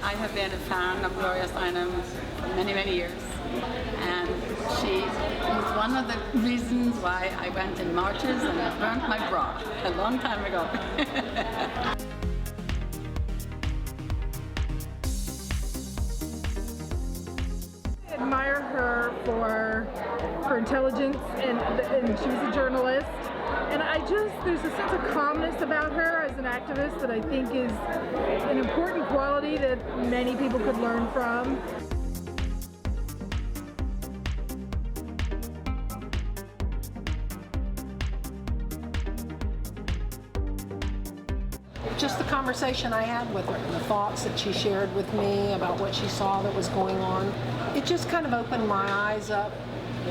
I have been a fan of Gloria Steinem for many, many years. And she was one of the reasons why I went in marches and I burnt my bra a long time ago. I admire her for her intelligence, and she was a journalist. And there's a sense of calmness about her as an activist that I think is an important quality that many people could learn from. Just the conversation I had with her and the thoughts that she shared with me about what she saw that was going on, it just kind of opened my eyes up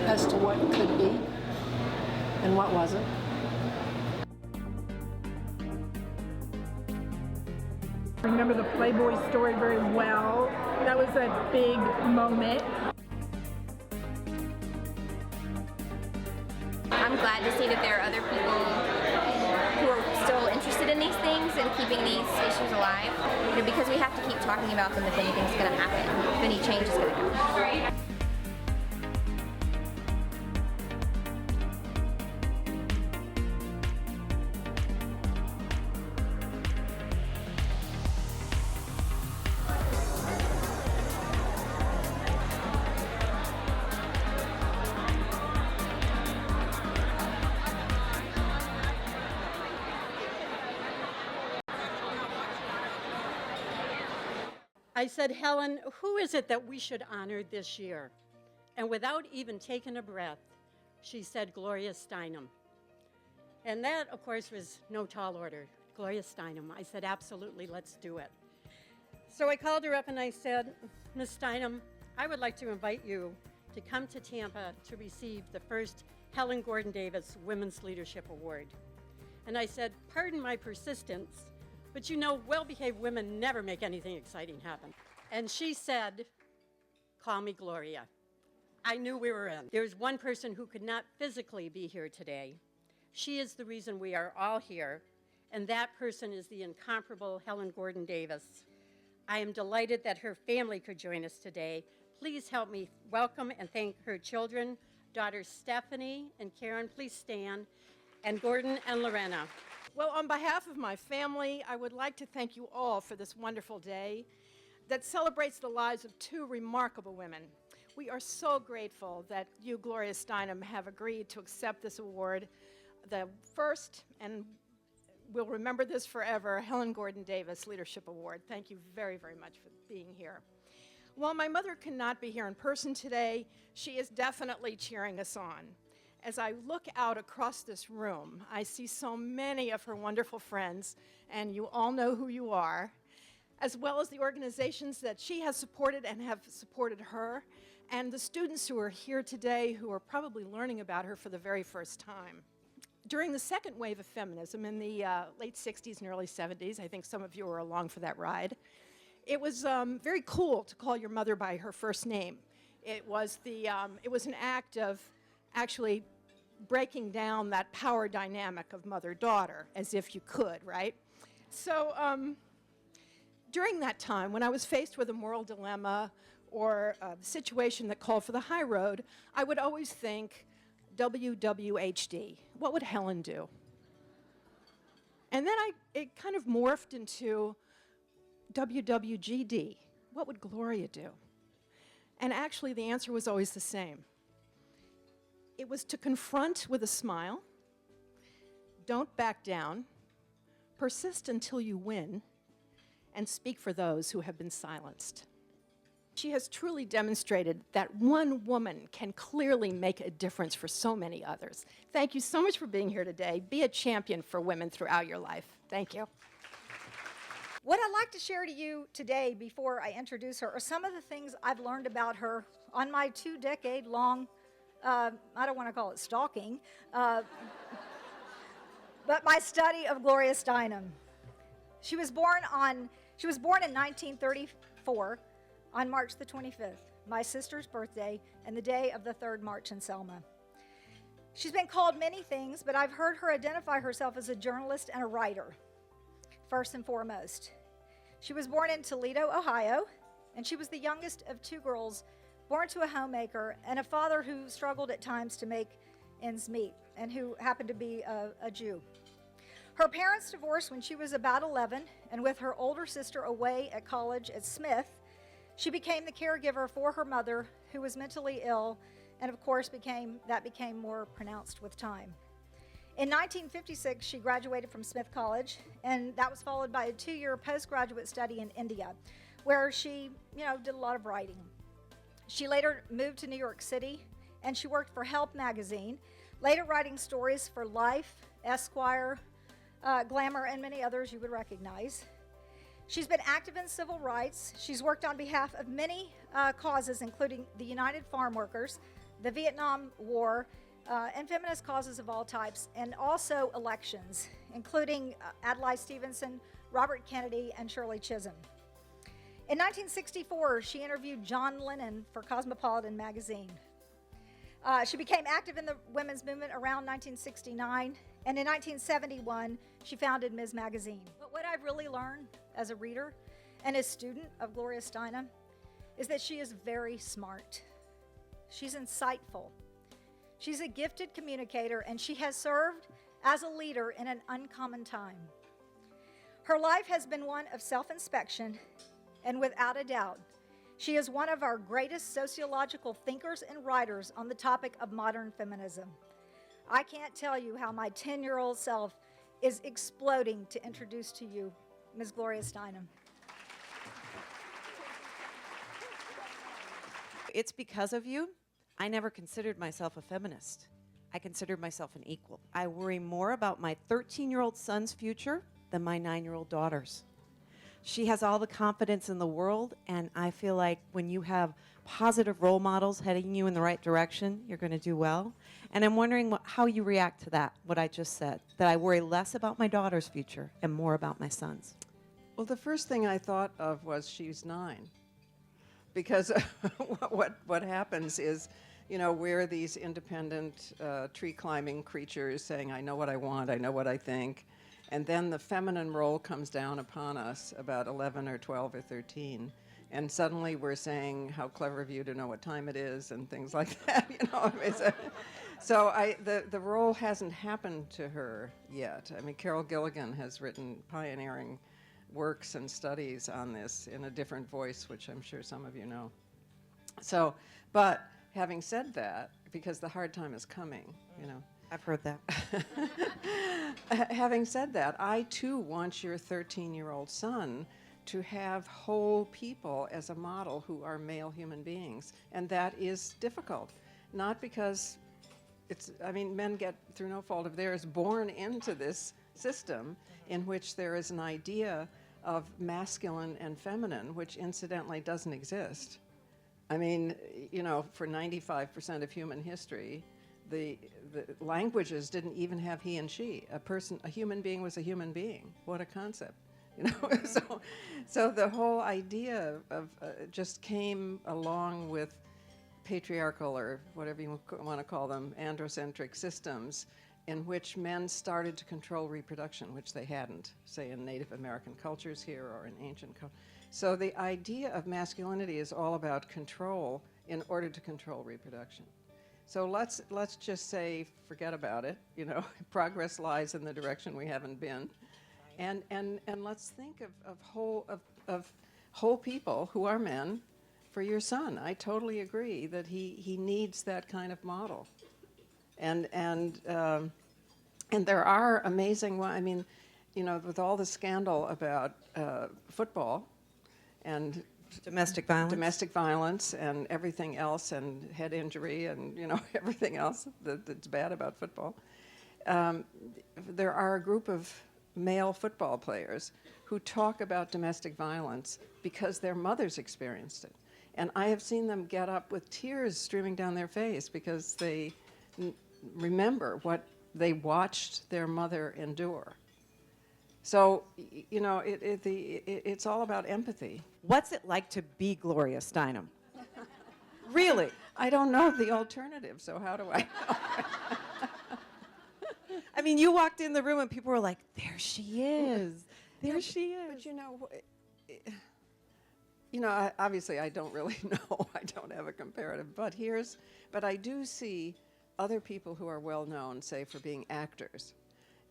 as to what could be and what wasn't. I remember the Playboy story very well. That was a big moment. I'm glad to see that there are other people who are still interested in these things and keeping these issues alive. Because we have to keep talking about them if anything's going to happen, if any change is going to happen. I said, Helen, who is it that we should honor this year? And without even taking a breath, she said, Gloria Steinem. And that, of course, was no tall order. Gloria Steinem. I said, absolutely, let's do it. So I called her up and I said, Ms. Steinem, I would like to invite you to come to Tampa to receive the first Helen Gordon Davis Women's Leadership Award. And I said, pardon my persistence, but you know, well-behaved women never make anything exciting happen. And she said, call me Gloria. I knew we were in. There's one person who could not physically be here today. She is the reason we are all here, and that person is the incomparable Helen Gordon Davis. I am delighted that her family could join us today. Please help me welcome and thank her children, daughters Stephanie and Karen, please stand, and Gordon and Lorena. Well, on behalf of my family, I would like to thank you all for this wonderful day that celebrates the lives of two remarkable women. We are so grateful that you, Gloria Steinem, have agreed to accept this award, the first, and we'll remember this forever, Helen Gordon Davis Leadership Award. Thank you very, very much for being here. While my mother cannot be here in person today, she is definitely cheering us on. As I look out across this room, I see so many of her wonderful friends, and you all know who you are, as well as the organizations that she has supported and have supported her, and the students who are here today who are probably learning about her for the very first time. During the second wave of feminism in the late 60s and early 70s, I think some of you were along for that ride, it was very cool to call your mother by her first name. It was an act of actually breaking down that power dynamic of mother-daughter, as if you could, right? So during that time, when I was faced with a moral dilemma or a situation that called for the high road, I would always think, WWHD, what would Helen do? And then it kind of morphed into WWGD, what would Gloria do? And actually the answer was always the same. It was to confront with a smile, don't back down, persist until you win, and speak for those who have been silenced. She has truly demonstrated that one woman can clearly make a difference for so many others. Thank you so much for being here today. Be a champion for women throughout your life. Thank you. What I'd like to share to you today before I introduce her are some of the things I've learned about her on my 2-decade-long, I don't want to call it stalking, but my study of Gloria Steinem. She was born in 1934 on March the 25th, my sister's birthday, and the day of the third march in Selma. She's been called many things, but I've heard her identify herself as a journalist and a writer, first and foremost. She was born in Toledo, Ohio, and she was the youngest of two girls born to a homemaker and a father who struggled at times to make ends meet and who happened to be a Jew. Her parents divorced when she was about 11, and with her older sister away at college at Smith, she became the caregiver for her mother, who was mentally ill, and of course became more pronounced with time. In 1956, she graduated from Smith College, and that was followed by a 2-year postgraduate study in India, where she, did a lot of writing. She later moved to New York City, and she worked for Help magazine, later writing stories for Life, Esquire, Glamour, and many others you would recognize. She's been active in civil rights. She's worked on behalf of many causes, including the United Farm Workers, the Vietnam War, and feminist causes of all types, and also elections, including Adlai Stevenson, Robert Kennedy, and Shirley Chisholm. In 1964, she interviewed John Lennon for Cosmopolitan magazine. She became active in the women's movement around 1969, and in 1971, she founded Ms. Magazine. But what I've really learned as a reader and a student of Gloria Steinem is that she is very smart. She's insightful. She's a gifted communicator, and she has served as a leader in an uncommon time. Her life has been one of self-inspection, and without a doubt, she is one of our greatest sociological thinkers and writers on the topic of modern feminism. I can't tell you how my 10-year-old self is exploding to introduce to you Ms. Gloria Steinem. It's because of you. I never considered myself a feminist. I considered myself an equal. I worry more about my 13-year-old son's future than my 9-year-old daughter's. She has all the confidence in the world, and I feel like when you have positive role models heading you in the right direction, you're going to do well. And I'm wondering how you react to that, what I just said, that I worry less about my daughter's future and more about my son's. Well, the first thing I thought of was she's 9. Because what happens is, we're these independent tree-climbing creatures saying, I know what I want, I know what I think. And then the feminine role comes down upon us about 11 or 12 or 13. And suddenly we're saying, how clever of you to know what time it is and things like that, So the role hasn't happened to her yet. I mean, Carol Gilligan has written pioneering works and studies on this in a different voice, which I'm sure some of you know. So, but having said that, because the hard time is coming, I've heard that. Having said that, I too want your 13-year-old son to have whole people as a model who are male human beings. And that is difficult. Not because men get, through no fault of theirs, born into this system in which there is an idea of masculine and feminine, which incidentally doesn't exist. I mean, for 95% of human history, the languages didn't even have he and she. A human being was a human being. What a concept, So the whole idea of just came along with patriarchal, or whatever you want to call them, androcentric systems in which men started to control reproduction, which they hadn't, say in Native American cultures here or in ancient cultures. So the idea of masculinity is all about control in order to control reproduction. So let's just say, forget about it. Progress lies in the direction we haven't been, and let's think of whole people who are men for your son. I totally agree that he needs that kind of model, and there are amazing. With all the scandal about football and Domestic violence and everything else, and head injury and everything else that's bad about football. There are a group of male football players who talk about domestic violence because their mothers experienced it. And I have seen them get up with tears streaming down their face because they remember what they watched their mother endure. So, it's all about empathy. What's it like to be Gloria Steinem? Really? I don't know the alternative, so how do I know? I mean, you walked in the room and people were like, there she is. There she is. But you know, obviously I don't really know. I don't have a comparative. But I do see other people who are well known, say, for being actors.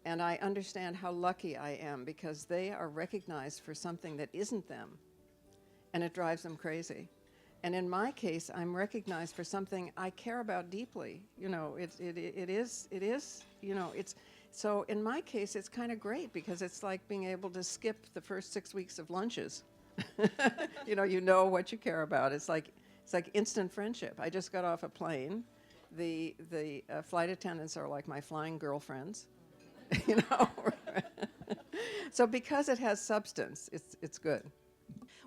And I understand how lucky I am because they are recognized for something that isn't them. And it drives them crazy. And in my case, I'm recognized for something I care about deeply. You know, it is, you know, so in my case, it's kind of great because it's like being able to skip the first 6 weeks of lunches. You know what you care about. It's like instant friendship. I just got off a plane. The flight attendants are like my flying girlfriends, you know. So because it has substance, it's good.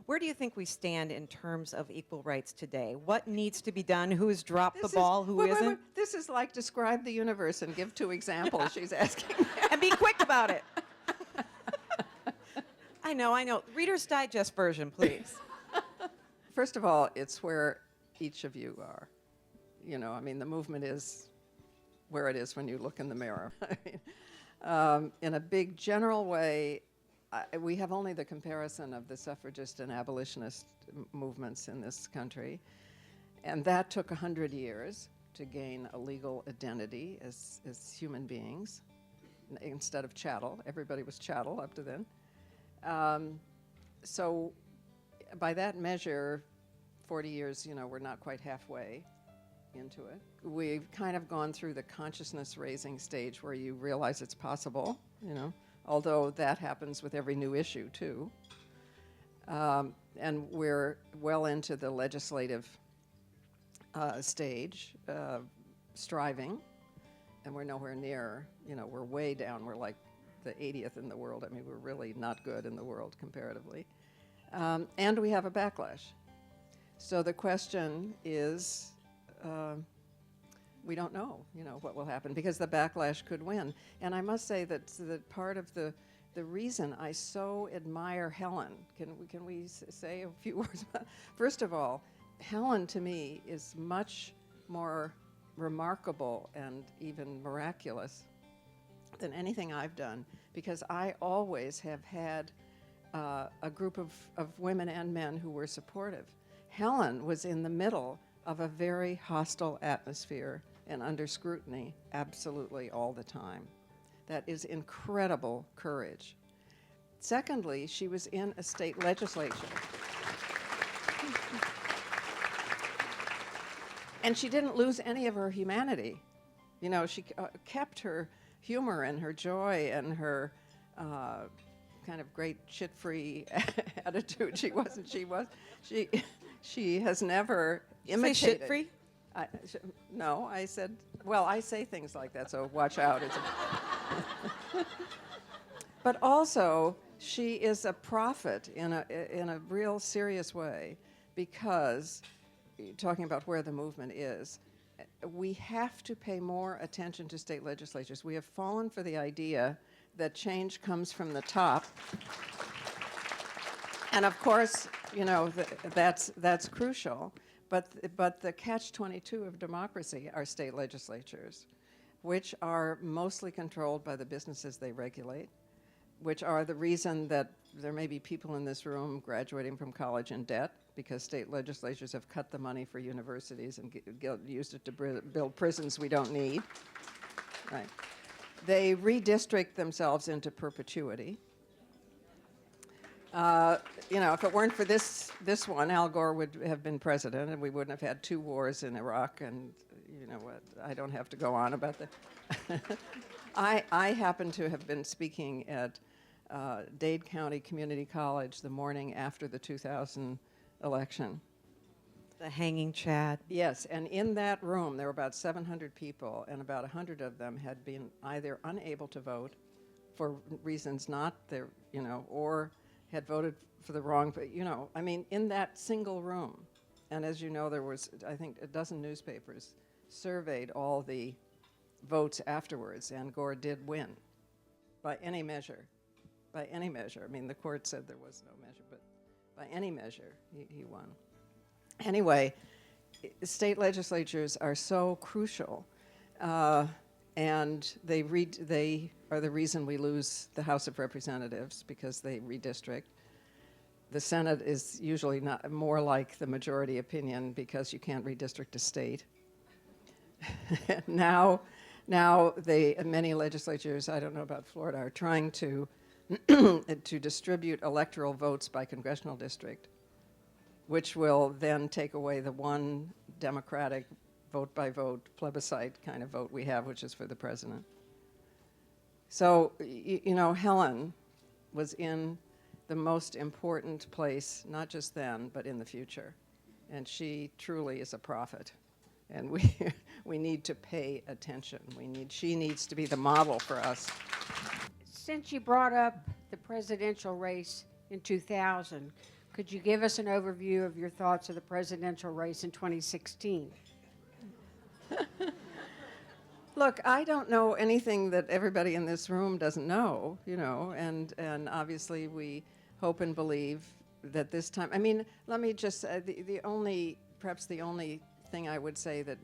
Where do you think we stand in terms of equal rights today? What needs to be done? Who's dropped the ball? Who wait, isn't? wait. This is like describe the universe and give 2 examples. She's asking. And be quick about it. I know. Reader's Digest version, please. First of all, it's where each of you are. You know, I mean, the movement is where it is when you look in the mirror. In a big general way, we have only the comparison of the suffragist and abolitionist movements in this country. And that took 100 years to gain a legal identity as human beings instead of chattel. Everybody was chattel up to then. So by that measure, 40 years, you know, we're not quite halfway into it. We've kind of gone through the consciousness raising stage where you realize it's possible, you know, although that happens with every new issue too. And we're well into the legislative stage, striving, and we're nowhere near, you know, we're way down. We're like the 80th in the world. I mean, we're really not good in the world comparatively. And we have a backlash. So the question is, we don't know, you know, what will happen because the backlash could win. And I must say that part of the reason I so admire Helen, can we say a few words about? First of all, Helen to me is much more remarkable and even miraculous than anything I've done because I always have had a group of women and men who were supportive. Helen was in the middle of a very hostile atmosphere and under scrutiny absolutely all the time. That is incredible courage. Secondly, she was in a state legislature. And she didn't lose any of her humanity. You know, she kept her humor and her joy and her kind of great shit-free attitude. She has never imitated. Say shit-free? No, I said, well, I say things like that, so watch out. But also, she is a prophet in a real serious way because, talking about where the movement is, we have to pay more attention to state legislatures. We have fallen for the idea that change comes from the top. And of course, you know, that's crucial. But the catch-22 of democracy are state legislatures, which are mostly controlled by the businesses they regulate, which are the reason that there may be people in this room graduating from college in debt because state legislatures have cut the money for universities and used it to build prisons we don't need. Right. They redistrict themselves into perpetuity. You know, if it weren't for this one, Al Gore would have been president, and we wouldn't have had 2 wars in Iraq. And you know what? I don't have to go on about that. I happen to have been speaking at Dade County Community College the morning after the 2000 election. The hanging Chad. Yes, and in that room there were about 700 people, and about 100 of them had been either unable to vote for reasons not their, you know, or had voted for the wrong, you know, I mean, in that single room. And as you know, there was, I think, a dozen newspapers surveyed all the votes afterwards, and Gore did win by any measure. By any measure. I mean, the court said there was no measure, but by any measure, he won. Anyway, state legislatures are so crucial, and they are the reason we lose the House of Representatives because they redistrict. the Senate is usually not more like the majority opinion because you can't redistrict a state. now many legislatures, I don't know about Florida, are trying to to distribute electoral votes by congressional district, which will then take away the one democratic vote-by-vote plebiscite kind of vote we have, which is for the president. So, you know, Helen was in the most important place, not just then, but in the future. And she truly is a prophet. And we need to pay attention. She needs to be the model for us. Since you brought up the presidential race in 2000, could you give us an overview of your thoughts of the presidential race in 2016? Look, I don't know anything that everybody in this room doesn't know, you know, and obviously we hope and believe that this time, I mean, let me just, perhaps the only thing I would say that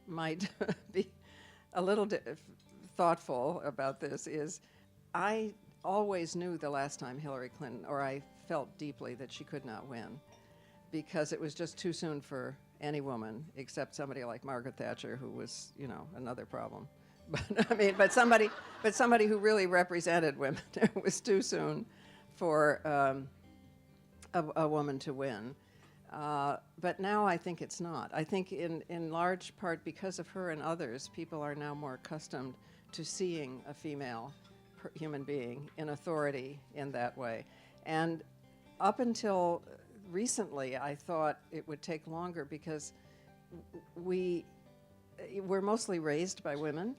might be a little thoughtful about this is I always knew the last time Hillary Clinton, or I felt deeply that she could not win because it was just too soon for any woman except somebody like Margaret Thatcher, who was, you know, another problem. But I mean, but somebody who really represented women. It was too soon for a woman to win. But now I think it's not. I think in large part because of her and others, people are now more accustomed to seeing a female human being in authority in that way. And up until recently, I thought it would take longer because we're mostly raised by women.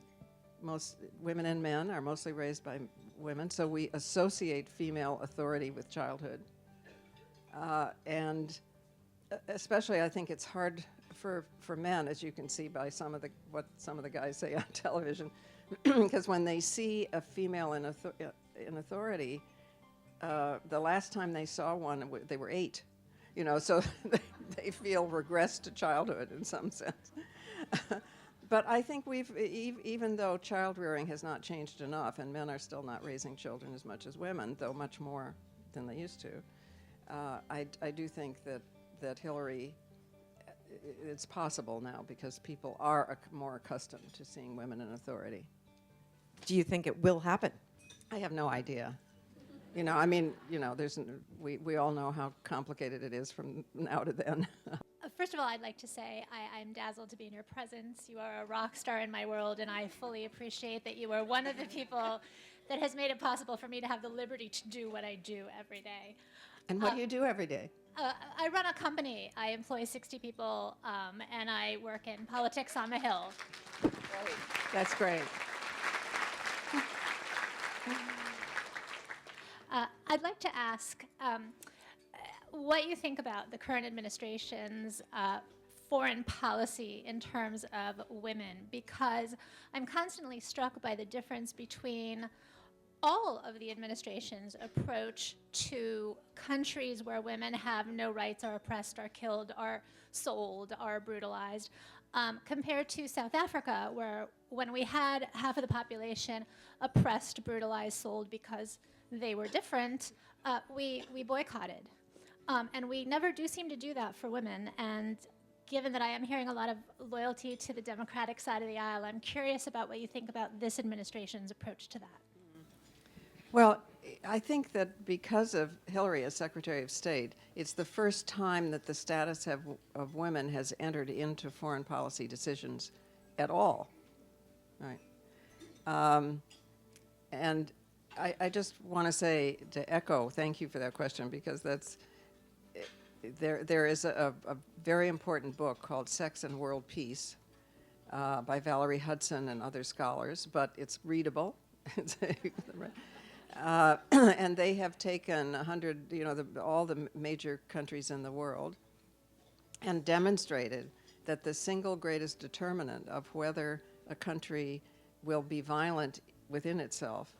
Most women and men are mostly raised by women, so we associate female authority with childhood. And especially, I think it's hard for men, as you can see by what some of the guys say on television, because when they see a female in authority, the last time they saw one, they were 8. You know, so they feel regressed to childhood in some sense. But I think even though child rearing has not changed enough, and men are still not raising children as much as women, though much more than they used to, I do think that Hillary, it's possible now because people are more accustomed to seeing women in authority. Do you think it will happen? I have no idea. You know, I mean, you know, we all know how complicated it is from now to then. First of all, I'd like to say I'm dazzled to be in your presence. You are a rock star in my world, and I fully appreciate that you are one of the people that has made it possible for me to have the liberty to do what I do every day. And what do you do every day? I run a company. I employ 60 people, and I work in politics on the Hill. Great. That's great. I'd like to ask what you think about the current administration's foreign policy in terms of women, because I'm constantly struck by the difference between all of the administration's approach to countries where women have no rights, are oppressed, are killed, are sold, are brutalized, compared to South Africa, where when we had half of the population oppressed, brutalized, sold because they were different, we boycotted. And we never do seem to do that for women. And given that I am hearing a lot of loyalty to the Democratic side of the aisle, I'm curious about what you think about this administration's approach to that. Well, I think that because of Hillary as Secretary of State, it's the first time that the status of women has entered into foreign policy decisions at all. Right. And I just want to say, to echo, thank you for that question, because there is a very important book called Sex and World Peace by Valerie Hudson and other scholars, but it's readable. And they have taken 100, all the major countries in the world and demonstrated that the single greatest determinant of whether a country will be violent within itself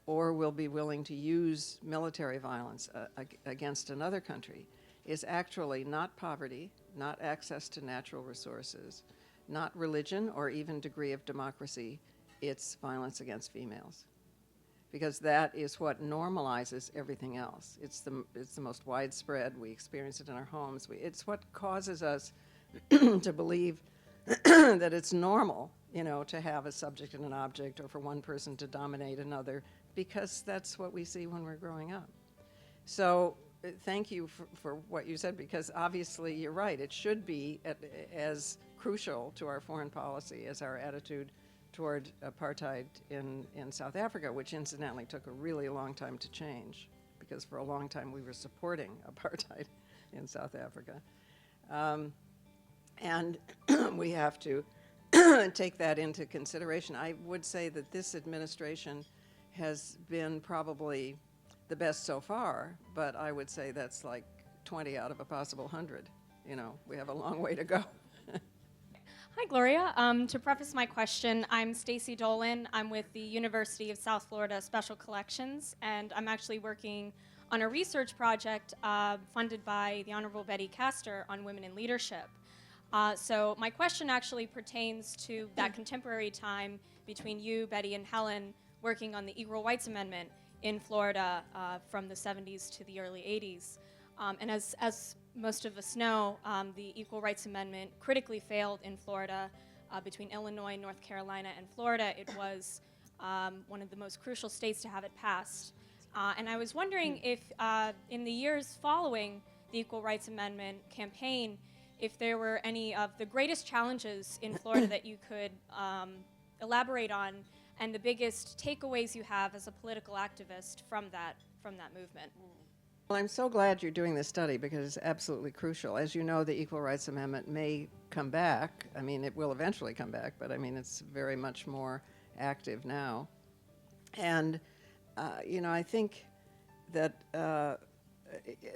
or will be willing to use military violence against another country is actually not poverty, not access to natural resources, not religion or even degree of democracy. It's violence against females. because that is what normalizes everything else. It's the most widespread. We experience it in our homes. It's what causes us to believe that it's normal, to have a subject and an object, or for one person to dominate another, because that's what we see when we're growing up. So thank you for what you said, because obviously you're right. It should be as crucial to our foreign policy as our attitude toward apartheid in South Africa, which incidentally took a really long time to change, because for a long time we were supporting apartheid in South Africa. And we have to take that into consideration. I would say that this administration has been probably the best so far, but I would say that's like 20 out of a possible 100. We have a long way to go. Hi, Gloria. To preface my question, I'm Stacy Dolan. I'm with the University of South Florida Special Collections, and I'm actually working on a research project funded by the Honorable Betty Castor on women in leadership. So my question actually pertains to that contemporary time between you, Betty, and Helen working on the Equal Rights Amendment in Florida from the 70s to the early 80s. And as most of us know, the Equal Rights Amendment critically failed in Florida. Between Illinois, North Carolina, and Florida, it was one of the most crucial states to have it passed. And I was wondering if in the years following the Equal Rights Amendment campaign, if there were any of the greatest challenges in Florida that you could elaborate on, and the biggest takeaways you have as a political activist from that movement. Well, I'm so glad you're doing this study, because it's absolutely crucial. As you know, the Equal Rights Amendment may come back. I mean, it will eventually come back, but I mean, it's very much more active now. And, I think that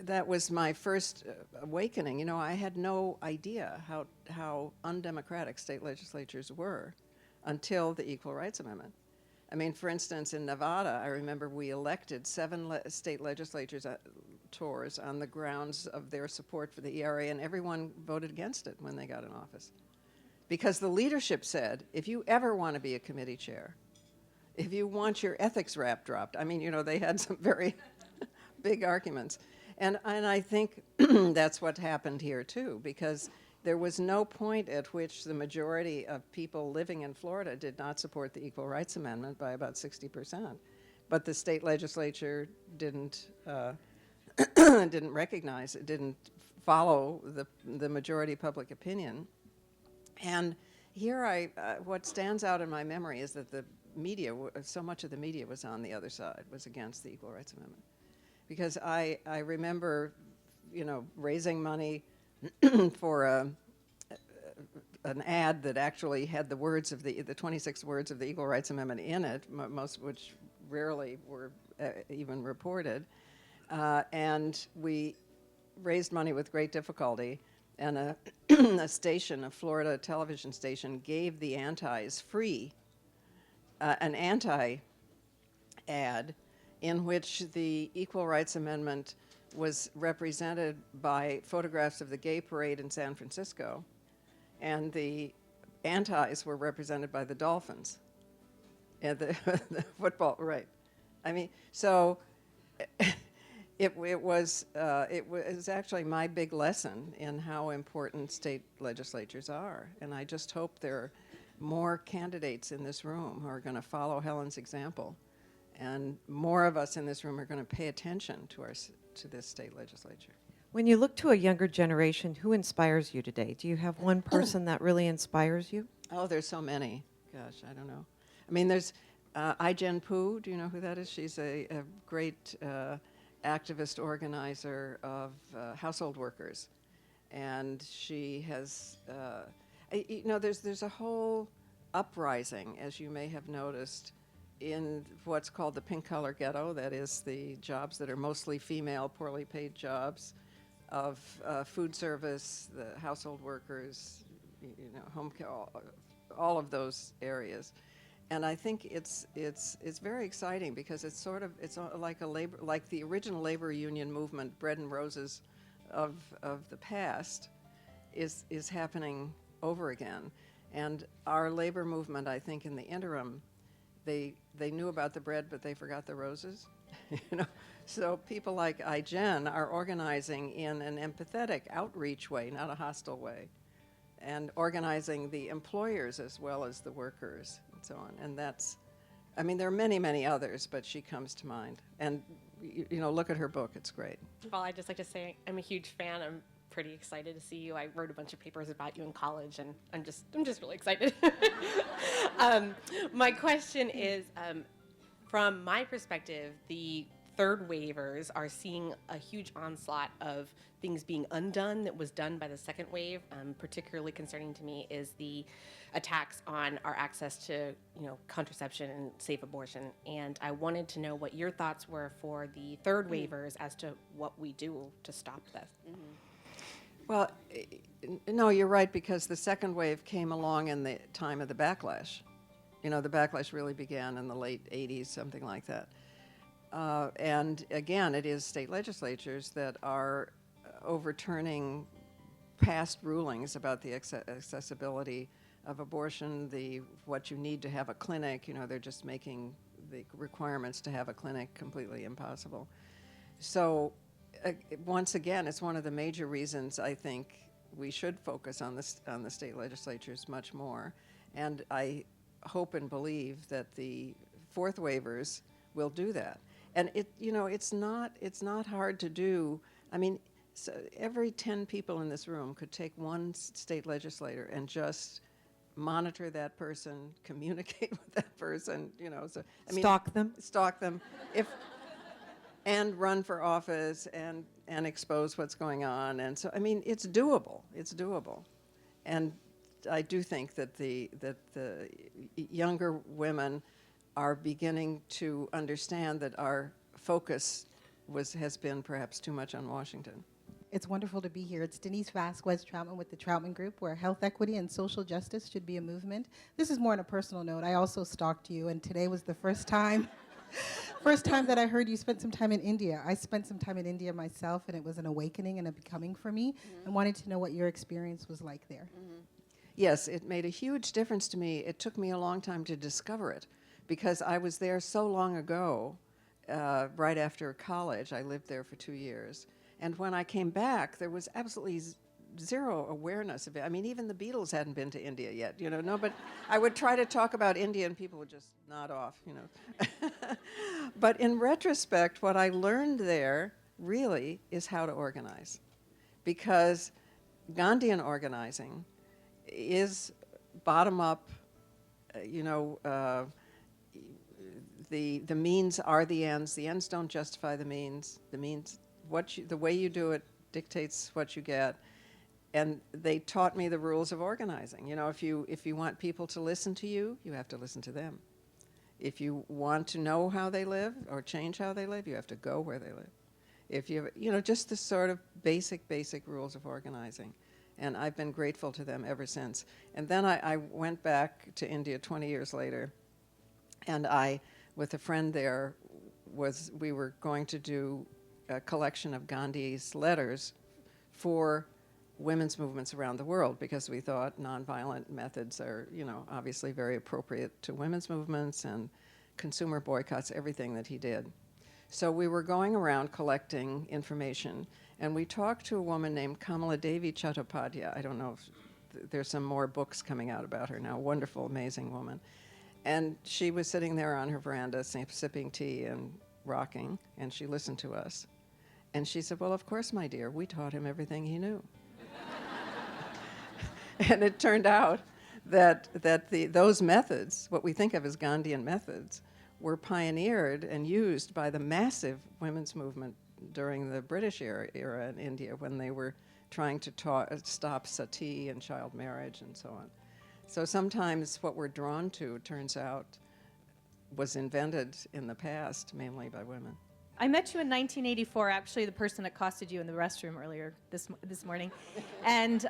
that was my first awakening. I had no idea how undemocratic state legislatures were until the Equal Rights Amendment. I mean, for instance, in Nevada, I remember we elected 7 state legislatures tours on the grounds of their support for the ERA, and everyone voted against it when they got in office. Because the leadership said, if you ever want to be a committee chair, if you want your ethics rap dropped, I mean, they had some very big arguments. And I think that's what happened here, too, because there was no point at which the majority of people living in Florida did not support the Equal Rights Amendment by about 60%. But the state legislature didn't recognize it, didn't follow the majority public opinion. And here what stands out in my memory is that the media, so much of the media was on the other side, was against the Equal Rights Amendment. Because I remember, raising money for an ad that actually had the words of the 26 words of the Equal Rights Amendment in it, most of which rarely were even reported. And we raised money with great difficulty, and a station, a Florida television station, gave the antis free an anti-ad in which the Equal Rights Amendment was represented by photographs of the gay parade in San Francisco, and the antis were represented by the Dolphins and the football, right. I mean, so it was actually my big lesson in how important state legislatures are, and I just hope there are more candidates in this room who are going to follow Helen's example, and more of us in this room are going to pay attention to this state legislature. When you look to a younger generation, who inspires you today? Do you have one person that really inspires you? Oh, there's so many. Gosh, I don't know. I mean, there's Ai-jen Poo. Do you know who that is? She's a great activist organizer of household workers. And she has, there's a whole uprising, as you may have noticed, in what's called the pink-collar ghetto. That is the jobs that are mostly female, poorly paid jobs of food service, the household workers, home care, all of those areas. And I think it's very exciting, because it's like like the original labor union movement, bread and roses of the past, is happening over again. And our labor movement, I think, in the interim, they knew about the bread, but they forgot the roses. You know, so people like iGen are organizing in an empathetic outreach way, not a hostile way, and organizing the employers as well as the workers and so on. And that's, I mean, there are many, many others, but she comes to mind. And you know, look at her book; it's great. Well, I'd just like to say I'm a huge fan. I'm pretty excited to see you. I wrote a bunch of papers about you in college, and I'm just really excited. My question is, from my perspective, the third waivers are seeing a huge onslaught of things being undone that was done by the second wave. Particularly concerning to me is the attacks on our access to, you know, contraception and safe abortion. And I wanted to know what your thoughts were for the third waivers as to what we do to stop this. Well, no, you're right, because the second wave came along in the time of the backlash. You know, the backlash really began in the late 80s, something like that. And again, it is state legislatures that are overturning past rulings about the accessibility of abortion, what you need to have a clinic. You know, they're just making the requirements to have a clinic completely impossible. So once again, it's one of the major reasons I think we should focus on the state legislatures much more. And I hope and believe that the fourth waivers will do that. And it's not hard to do. I mean, so every 10 people in this room could take one state legislator and just monitor that person, communicate with that person, you know. So I mean, stalk them, and run for office and expose what's going on. And so I mean, it's doable. And I do think that the younger women are beginning to understand that our focus has been perhaps too much on Washington. It's wonderful to be here. It's Denise Vasquez Troutman with the Troutman Group, where health equity and social justice should be a movement. This is more on a personal note. I also stalked you, and today was the first time that I heard you spent some time in India. I spent some time in India myself, and it was an awakening and a becoming for me. I wanted to know what your experience was like there. Yes, it made a huge difference to me. It took me a long time to discover it, because I was there so long ago, right after college. I lived there for 2 years. And when I came back, there was absolutely zero awareness of it. I mean, even the Beatles hadn't been to India yet, you know. No, but I would try to talk about India, and people would just nod off, you know. But in retrospect, what I learned there really is how to organize, because Gandhian organizing is bottom up. The means are the ends. The ends don't justify the means. The means, the way you do it dictates what you get. And they taught me the rules of organizing. You know, if you want people to listen to you, you have to listen to them. If you want to know how they live or change how they live, you have to go where they live. If just the sort of basic rules of organizing. And I've been grateful to them ever since. And then I went back to India 20 years later, and with a friend there, we were going to do a collection of Gandhi's letters for women's movements around the world, because we thought nonviolent methods are, obviously very appropriate to women's movements and consumer boycotts, everything that he did. So we were going around collecting information, and we talked to a woman named Kamala Devi Chattopadhyay. I don't know if there's some more books coming out about her now. Wonderful, amazing woman. And she was sitting there on her veranda sipping tea and rocking, and she listened to us. And she said, "Well, of course, my dear, we taught him everything he knew." And it turned out that those methods, what we think of as Gandhian methods, were pioneered and used by the massive women's movement during the British era in India, when they were trying to stop sati and child marriage and so on. So sometimes what we're drawn to, it turns out, was invented in the past mainly by women. I met you in 1984, actually the person that accosted you in the restroom earlier this morning. And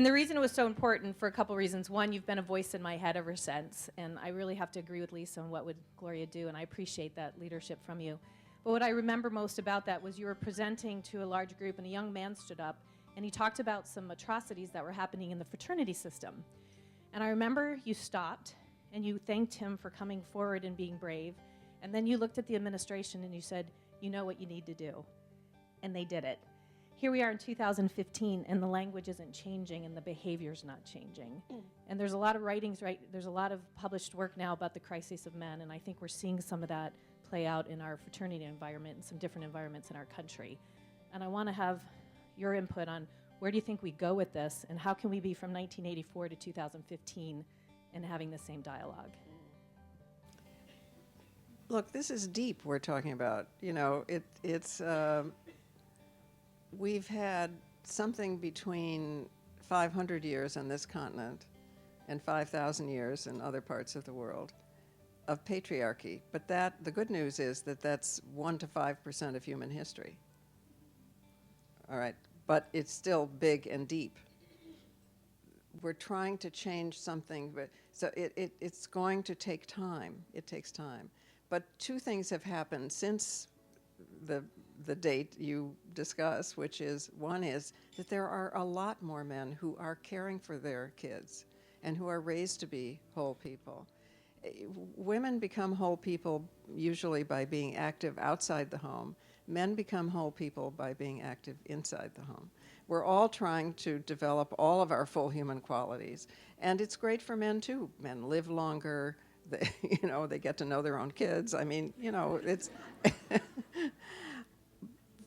the reason it was so important, for a couple reasons. One, you've been a voice in my head ever since, and I really have to agree with Lisa on what would Gloria do, and I appreciate that leadership from you. But what I remember most about that was you were presenting to a large group, and a young man stood up, and he talked about some atrocities that were happening in the fraternity system. And I remember you stopped, and you thanked him for coming forward and being brave. And then you looked at the administration and you said, you know what you need to do. And they did it. Here we are in 2015, and the language isn't changing and the behavior's not changing. And there's a lot of writings, right? There's a lot of published work now about the crisis of men, and I think we're seeing some of that play out in our fraternity environment and some different environments in our country. And I want to have your input on where do you think we go with this, and how can we be from 1984 to 2015 and having the same dialogue? Look, this is deep we're talking about. You know, it's we've had something between 500 years on this continent and 5,000 years in other parts of the world of patriarchy. But the good news is that that's 1 to 5% of human history. All right, but it's still big and deep. We're trying to change something, but so it's going to take time. It takes time. But two things have happened since the date you discuss, which is, one is that there are a lot more men who are caring for their kids and who are raised to be whole people. Women become whole people usually by being active outside the home. Men become whole people by being active inside the home. We're all trying to develop all of our full human qualities. And it's great for men too. Men live longer, they, they get to know their own kids. I mean, it's...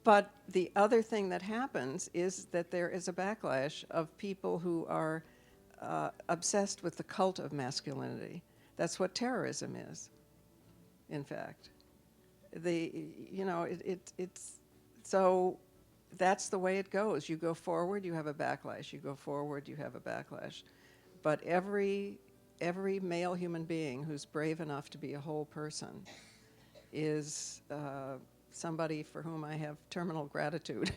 But the other thing that happens is that there is a backlash of people who are obsessed with the cult of masculinity. That's what terrorism is, in fact. So that's the way it goes. You go forward, you have a backlash. You go forward, you have a backlash. But every male human being who's brave enough to be a whole person is somebody for whom I have terminal gratitude.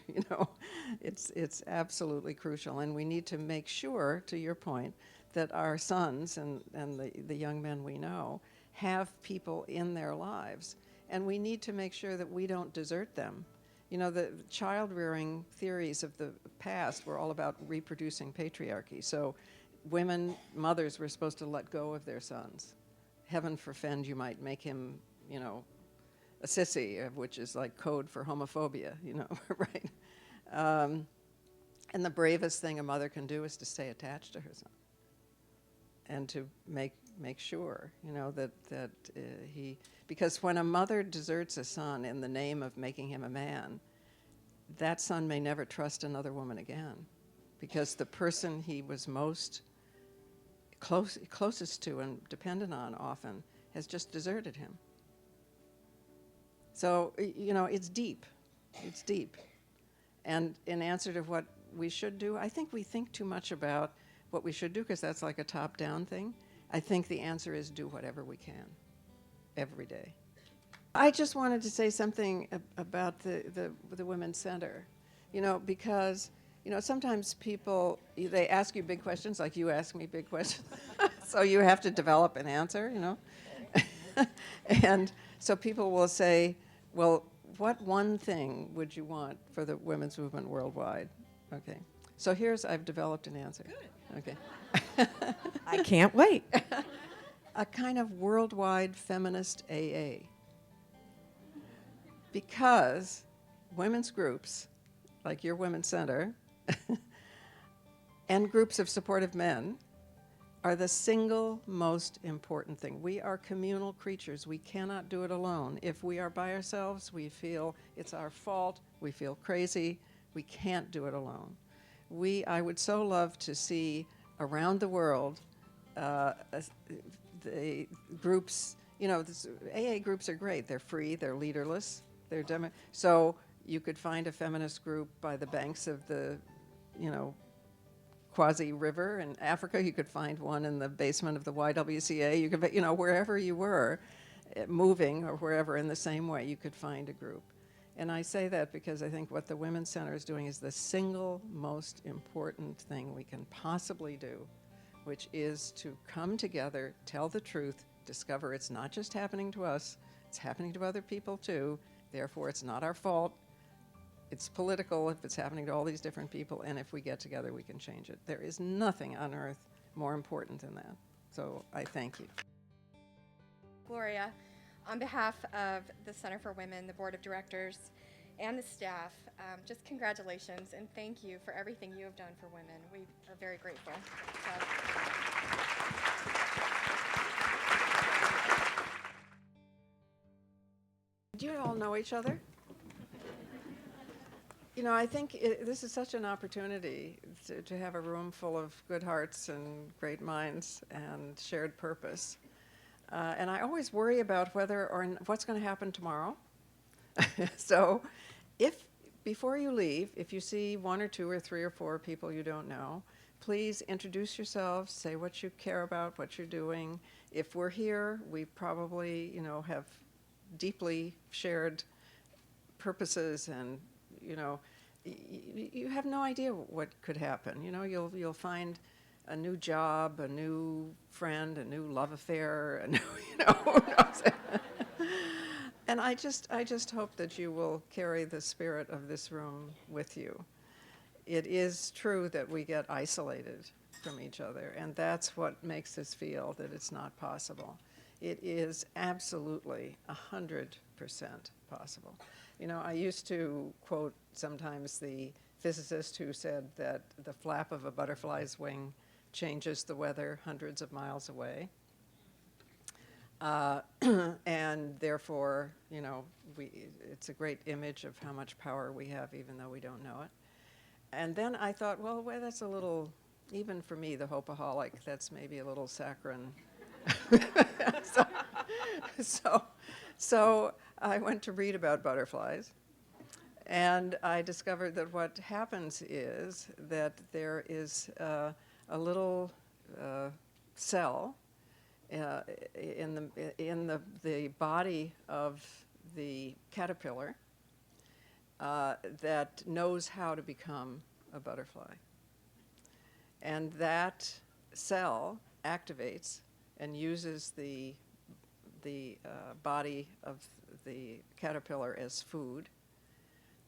It's absolutely crucial, and we need to make sure, to your point, that our sons and the young men we know have people in their lives, and we need to make sure that we don't desert them. The child-rearing theories of the past were all about reproducing patriarchy. So women, mothers, were supposed to let go of their sons. Heaven forfend you might make him, a sissy, which is like code for homophobia, right? And the bravest thing a mother can do is to stay attached to her son and to make sure, that he... Because when a mother deserts a son in the name of making him a man, that son may never trust another woman again, because the person he was most closest to and dependent on often has just deserted him. So, it's deep. It's deep. And in answer to what we should do, I think we think too much about what we should do, because that's like a top-down thing. I think the answer is do whatever we can, every day. I just wanted to say something about the Women's Center, because, sometimes people, they ask you big questions, like you ask me big questions, so you have to develop an answer, And so people will say, well, what one thing would you want for the women's movement worldwide? Okay. So I've developed an answer. Good. Okay. I can't wait. A kind of worldwide feminist AA. Because women's groups, like your Women's Center, and groups of supportive men, are the single most important thing. We are communal creatures. We cannot do it alone. If we are by ourselves, we feel it's our fault. We feel crazy. We can't do it alone. I would so love to see around the world the groups, AA groups are great. They're free, they're leaderless, so you could find a feminist group by the banks of the, Quasi River in Africa. You could find one in the basement of the YWCA. You could, wherever you were moving or wherever in the same way, you could find a group. And I say that because I think what the Women's Center is doing is the single most important thing we can possibly do, which is to come together, tell the truth, discover it's not just happening to us, it's happening to other people too, therefore it's not our fault. It's political if it's happening to all these different people, and if we get together, we can change it. There is nothing on earth more important than that. So I thank you. Gloria, on behalf of the Center for Women, the Board of Directors, and the staff, just congratulations and thank you for everything you have done for women. We are very grateful. Do you all know each other? You know, I think this is such an opportunity to have a room full of good hearts and great minds and shared purpose. And I always worry about whether or what's going to happen tomorrow. So before you leave, if you see 1 or 2 or 3 or 4 people you don't know, please introduce yourselves, say what you care about, what you're doing. If we're here, we probably, you know, have deeply shared purposes, and you know, you have no idea what could happen. You know, you'll find a new job, a new friend, a new love affair, a new, you know, who knows? And I just hope that you will carry the spirit of this room with you. It is true that we get isolated from each other, and that's what makes us feel that it's not possible. It is absolutely 100% possible. You know, I used to quote sometimes the physicist who said that the flap of a butterfly's wing changes the weather hundreds of miles away. And therefore, you know, it's a great image of how much power we have even though we don't know it. And then I thought, well, that's a little, even for me, the hopeaholic, that's maybe a little saccharine. So I went to read about butterflies, and I discovered that what happens is that there is a little cell in the body of the caterpillar that knows how to become a butterfly. And that cell activates and uses the body of the caterpillar as food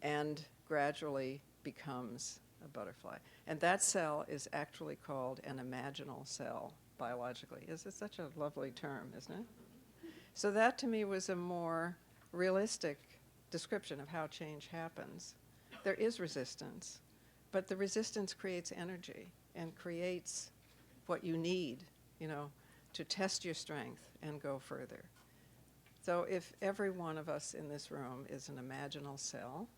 and gradually becomes a butterfly. And that cell is actually called an imaginal cell biologically. It's such a lovely term, isn't it? So that to me was a more realistic description of how change happens. There is resistance, but the resistance creates energy and creates what you need, you know, to test your strength and go further. So if every one of us in this room is an imaginal cell,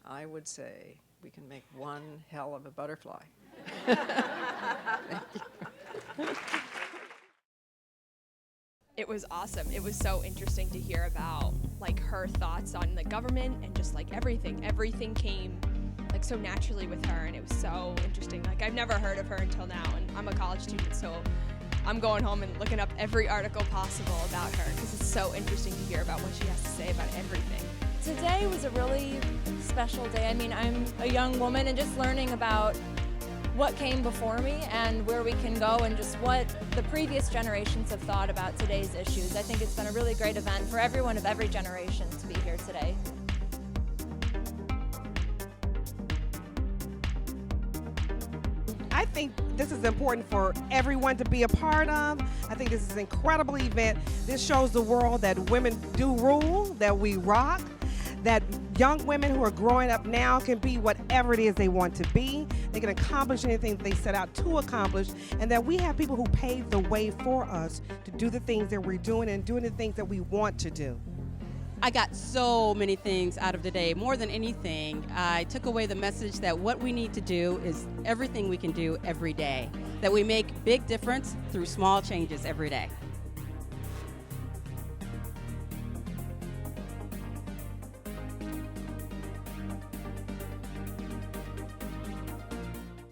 I would say we can make one hell of a butterfly. It was awesome. It was so interesting to hear about like her thoughts on the government and just like everything. Everything came like so naturally with her, and it was so interesting. Like I've never heard of her until now, and I'm a college student, so I'm going home and looking up every article possible about her because it's so interesting to hear about what she has to say about everything. Today was a really special day. I mean, I'm a young woman and just learning about what came before me and where we can go and just what the previous generations have thought about today's issues. I think it's been a really great event for everyone of every generation to be here today. I think this is important for everyone to be a part of. I think this is an incredible event. This shows the world that women do rule, that we rock, that young women who are growing up now can be whatever it is they want to be. They can accomplish anything that they set out to accomplish, and that we have people who pave the way for us to do the things that we're doing and doing the things that we want to do. I got so many things out of the day. More than anything, I took away the message that what we need to do is everything we can do every day, that we make big difference through small changes every day.